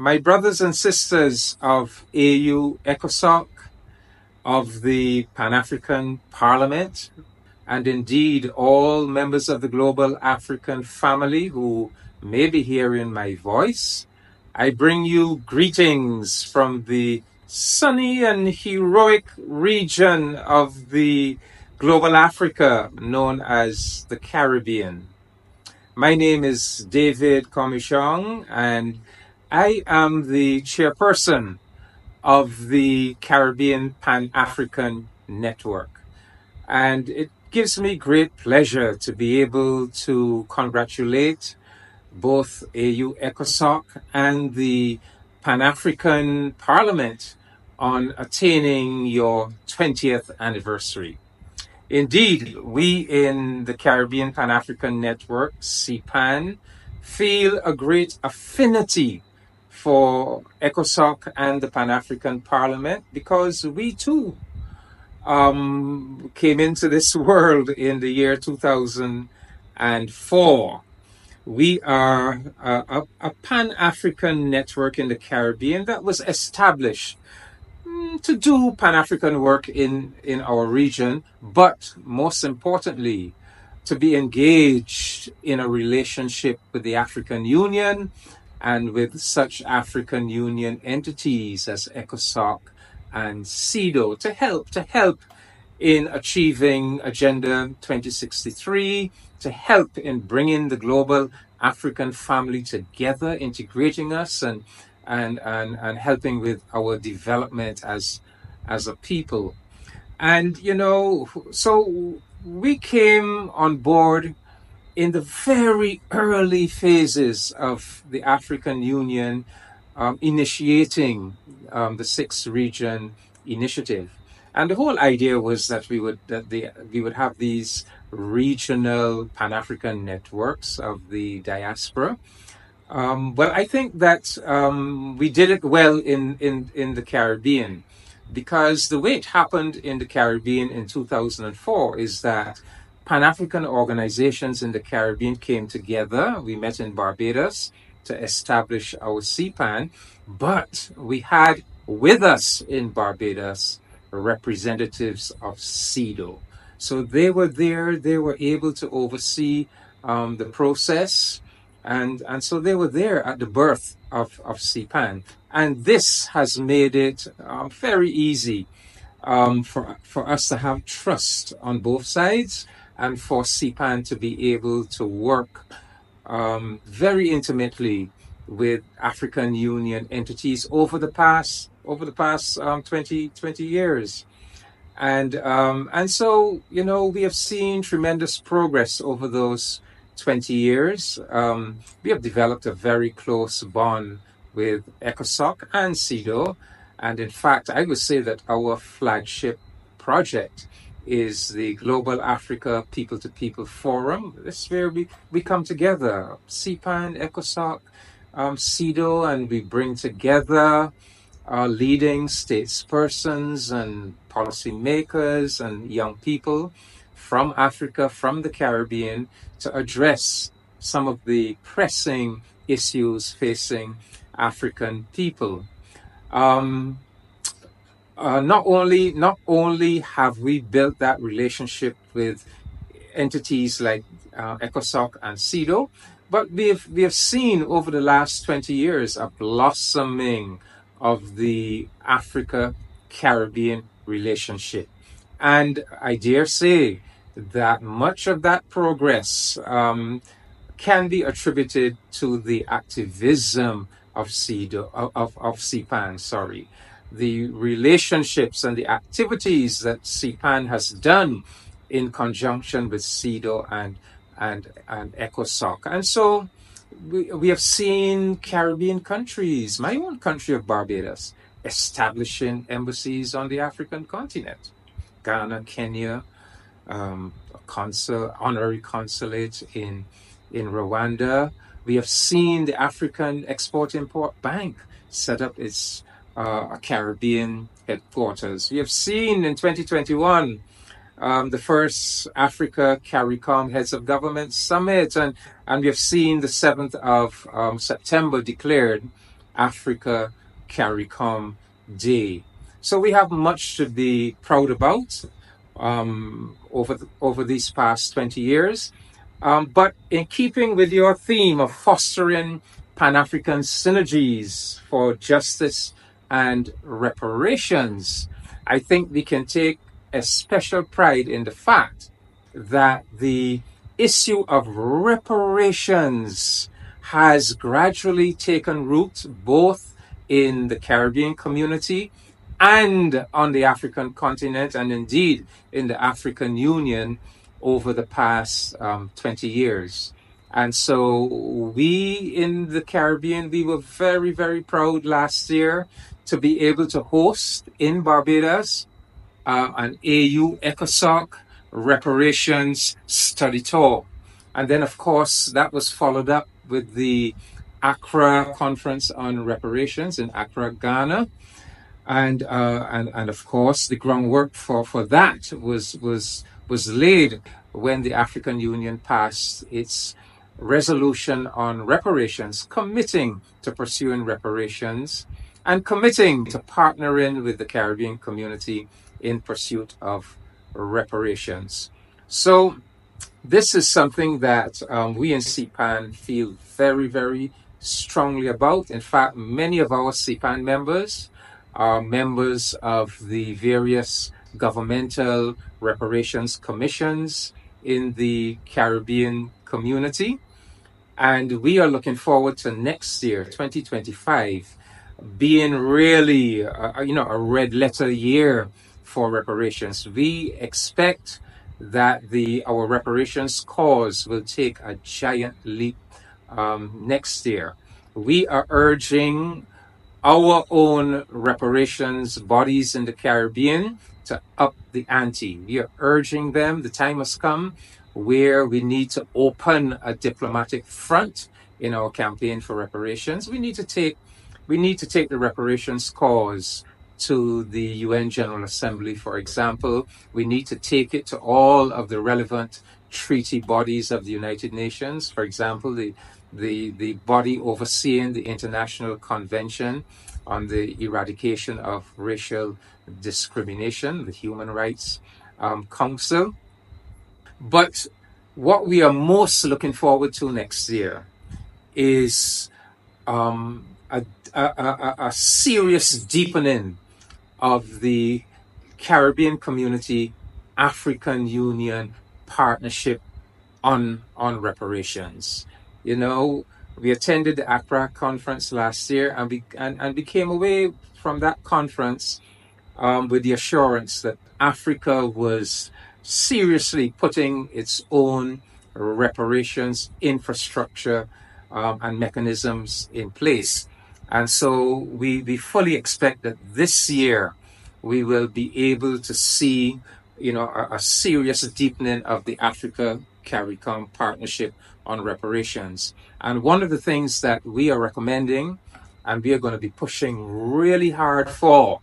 My brothers and sisters of AU ECOSOC, of the Pan-African Parliament, and indeed all members of the global African family who may be hearing my voice, I bring you greetings from the sunny and heroic region of the global Africa known as the Caribbean. My name is David Comissiong, and I am the chairperson of the Caribbean Pan-African Network. And it gives me great pleasure to be able to congratulate both AU ECOSOC and the Pan-African Parliament on attaining your 20th anniversary. Indeed, we in the Caribbean Pan-African Network, CPAN, feel a great affinity for ECOSOC and the Pan-African Parliament because we too came into this world in the year 2004. We are a Pan-African network in the Caribbean that was established to do Pan-African work in our region, but most importantly, to be engaged in a relationship with the African Union and with such African Union entities as ECOSOC and CEDAW to help in achieving Agenda 2063, to help in bringing the global African family together, integrating us and helping with our development as a people. And so we came on board in the very early phases of the African Union initiating the Sixth Region Initiative. And the whole idea was that we would have these regional Pan-African networks of the diaspora. Well, I think that we did it well in the Caribbean, because the way it happened in the Caribbean in 2004 is that Pan-African organizations in the Caribbean came together. We met in Barbados to establish our CPAN, but we had with us in Barbados representatives of CEDAW. So they were there, they were able to oversee the process. And so they were there at the birth of CPAN. And this has made it very easy for us to have trust on both sides and for CPAN to be able to work very intimately with African Union entities over the past 20 years. And so, we have seen tremendous progress over those 20 years. We have developed a very close bond with ECOSOC and CEDAW. And in fact, I would say that our flagship project is the Global Africa People-to-People Forum. This is where we come together, CPAN, ECOSOC, CEDAW, and we bring together leading statespersons and policymakers and young people from Africa, from the Caribbean, to address some of the pressing issues facing African people. Not only have we built that relationship with entities like ECOSOC and CEDAW, but we have seen over the last 20 years a blossoming of the Africa-Caribbean relationship. And I dare say that much of that progress can be attributed to the activism of CPAN, the relationships and the activities that CPAN has done in conjunction with CEDAW and ECOSOC. And so we have seen Caribbean countries, my own country of Barbados, establishing embassies on the African continent. Ghana, Kenya, honorary consulate in Rwanda. We have seen the African Export-Import Bank set up its Caribbean headquarters. We have seen in 2021 the first Africa CARICOM Heads of Government Summit, and we have seen the 7th of September declared Africa CARICOM Day. So we have much to be proud about over these past 20 years. But in keeping with your theme of fostering Pan African synergies for justice and reparations, I think we can take a special pride in the fact that the issue of reparations has gradually taken root both in the Caribbean community and on the African continent, and indeed in the African Union over the past 20 years. And so we in the Caribbean, we were very, very proud last year to be able to host in Barbados an AU ECOSOCC reparations study tour. And then, of course, that was followed up with the Accra Conference on Reparations in Accra, Ghana. And of course, the groundwork for that was laid when the African Union passed its resolution on reparations, committing to pursuing reparations and committing to partnering with the Caribbean community in pursuit of reparations. So this is something that we in CPAN feel very, very strongly about. In fact, many of our CPAN members are members of the various governmental reparations commissions in the Caribbean community. And we are looking forward to next year, 2025, being really, a red letter year for reparations. We expect that our reparations cause will take a giant leap next year. We are urging our own reparations bodies in the Caribbean to up the ante. We are urging them, the time has come where we need to open a diplomatic front in our campaign for reparations. We need to take the reparations cause to the UN General Assembly, for example. We need to take it to all of the relevant treaty bodies of the United Nations. For example, the body overseeing the International Convention on the Eradication of Racial Discrimination, the Human Rights Council. But what we are most looking forward to next year is a serious deepening of the Caribbean Community African Union partnership on reparations. You know, we attended the Accra conference last year, and we came away from that conference with the assurance that Africa was seriously putting its own reparations infrastructure and mechanisms in place. And so we fully expect that this year we will be able to see, a serious deepening of the Africa CARICOM partnership on reparations. And one of the things that we are recommending and we are going to be pushing really hard for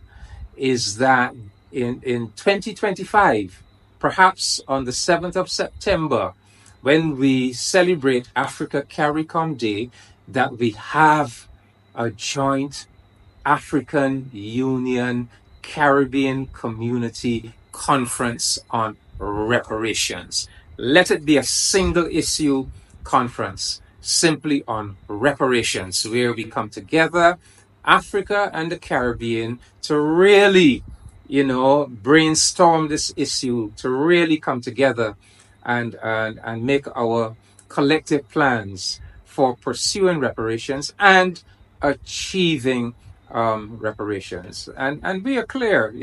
is that in 2025, perhaps on the 7th of September, when we celebrate Africa CARICOM Day, that we have a joint African Union Caribbean Community Conference on reparations. Let it be a single issue conference simply on reparations, where we come together, Africa and the Caribbean, to really, brainstorm this issue, to really come together and make our collective plans for pursuing reparations and achieving reparations. And we are clear,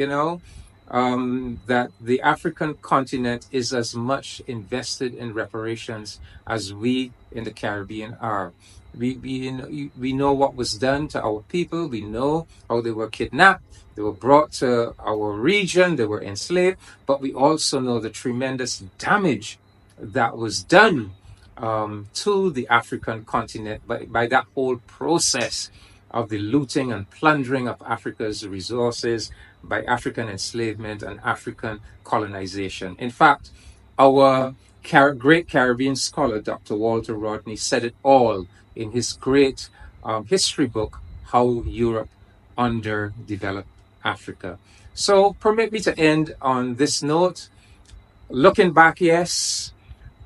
that the African continent is as much invested in reparations as we in the Caribbean are. We know what was done to our people. We know how they were kidnapped. They were brought to our region. They were enslaved. But we also know the tremendous damage that was done to the African continent by that whole process of the looting and plundering of Africa's resources by African enslavement and African colonization. In fact, our great Caribbean scholar, Dr. Walter Rodney, said it all in his great history book, how Europe underdeveloped Africa. So permit me to end on this note. Looking back, yes,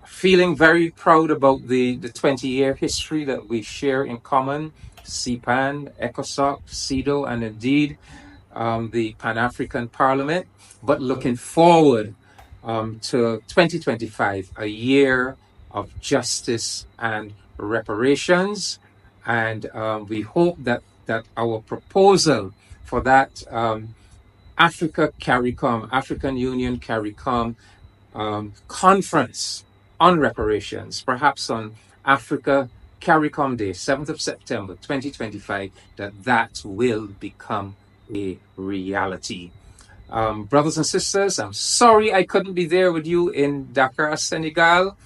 feeling very proud about the 20-year history that we share in common, CPAN, ECOSOCC, CEDAW, and indeed the Pan African Parliament, but looking forward to 2025, a year of justice and reparations. And we hope that our proposal for that Africa CARICOM, African Union CARICOM conference on reparations, perhaps on Africa CARICOM Day, 7th of September 2025, that will become a reality. Brothers and sisters, I'm sorry I couldn't be there with you in Dakar, Senegal.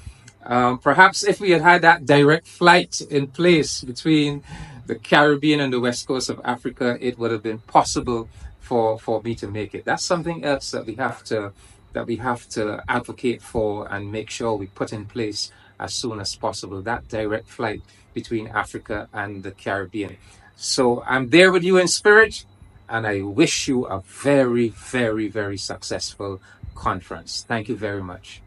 Perhaps if we had had that direct flight in place between the Caribbean and the west coast of Africa, it would have been possible for me to make it. That's something else that we have to advocate for and make sure we put in place as soon as possible. That direct flight between Africa and the Caribbean. So I'm there with you in spirit, and I wish you a very, very, very successful conference. Thank you very much.